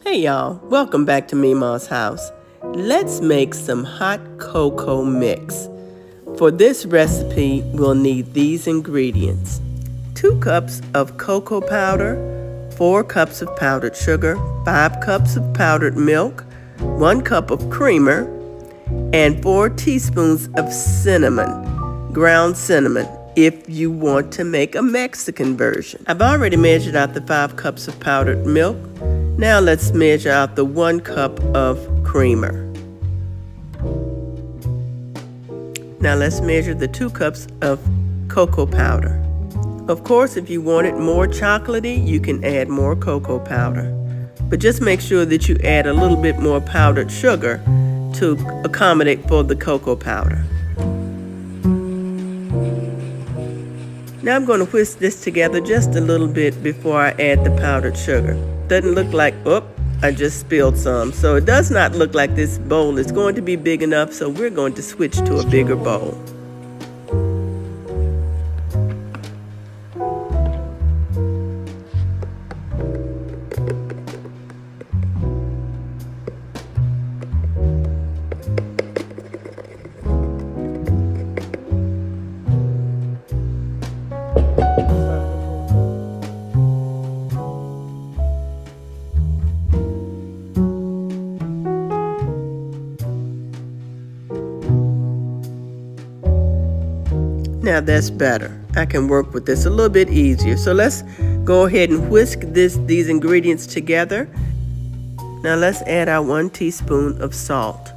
Hey y'all, welcome back to Mima's house. Let's make some hot cocoa mix. For this recipe, we'll need these ingredients. 2 cups of cocoa powder, 4 cups of powdered sugar, 5 cups of powdered milk, 1 cup of creamer, and 4 teaspoons of cinnamon, ground cinnamon, if you want to make a Mexican version. I've already measured out the 5 cups of powdered milk. Now let's measure out the 1 cup of creamer. Now let's measure the 2 cups of cocoa powder. Of course, if you want it more chocolatey, you can add more cocoa powder. But just make sure that you add a little bit more powdered sugar to accommodate for the cocoa powder. Now I'm going to whisk this together just a little bit before I add the powdered sugar. Doesn't look like, I just spilled some. So it does not look like this bowl is going to be big enough, so we're going to switch to a bigger bowl. Now that's better. I can work with this a little bit easier. So let's go ahead and whisk these ingredients together. Now let's add our 1 teaspoon of salt.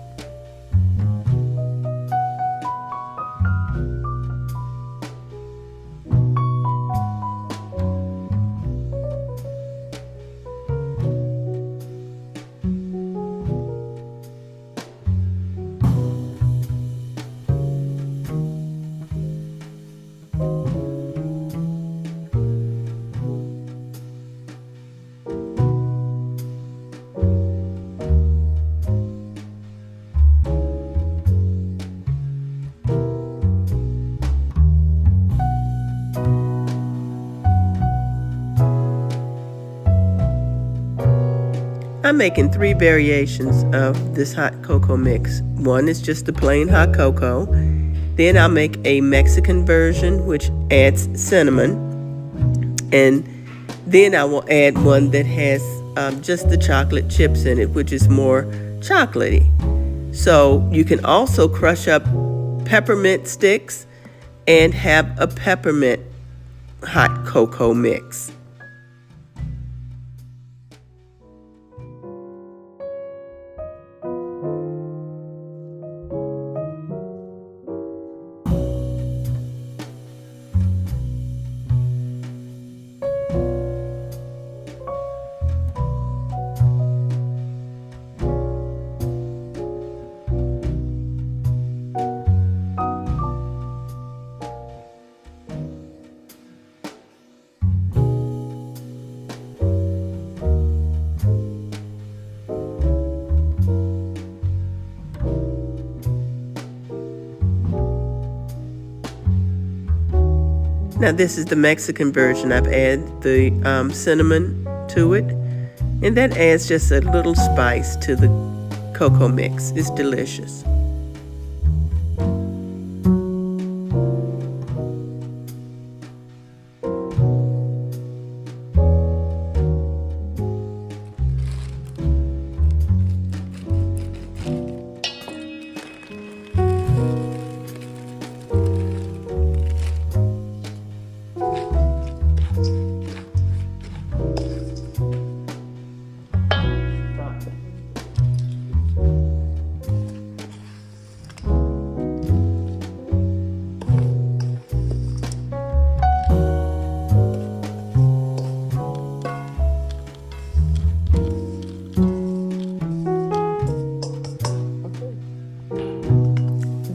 I'm making 3 variations of this hot cocoa mix. One is just the plain hot cocoa. Then I'll make a Mexican version, which adds cinnamon. And then I will add one that has just the chocolate chips in it, which is more chocolatey. So you can also crush up peppermint sticks and have a peppermint hot cocoa mix. Now this is the Mexican version. I've added the cinnamon to it, and that adds just a little spice to the cocoa mix. It's delicious.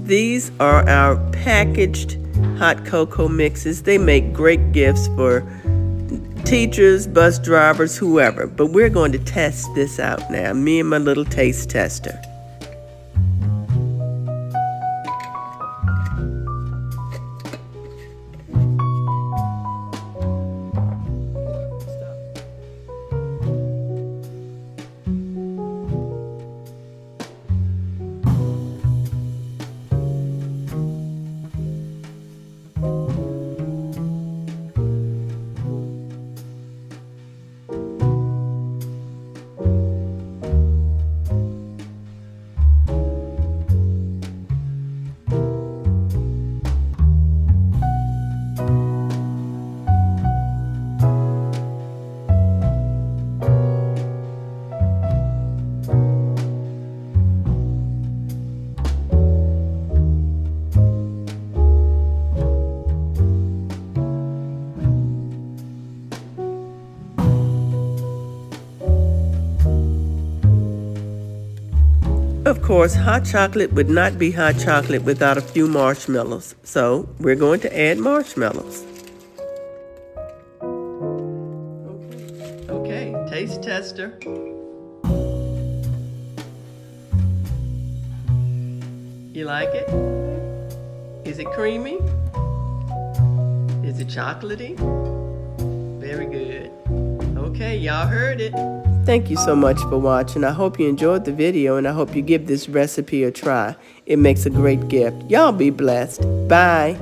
These are our packaged hot cocoa mixes. They make great gifts for teachers, bus drivers, whoever. But we're going to test this out now, me and my little taste tester. Of course, hot chocolate would not be hot chocolate without a few marshmallows. So we're going to add marshmallows. Okay, taste tester. You like it? Is it creamy? Is it chocolatey? Very good. Okay, y'all heard it. Thank you so much for watching. I hope you enjoyed the video, and I hope you give this recipe a try. It makes a great gift. Y'all be blessed. Bye.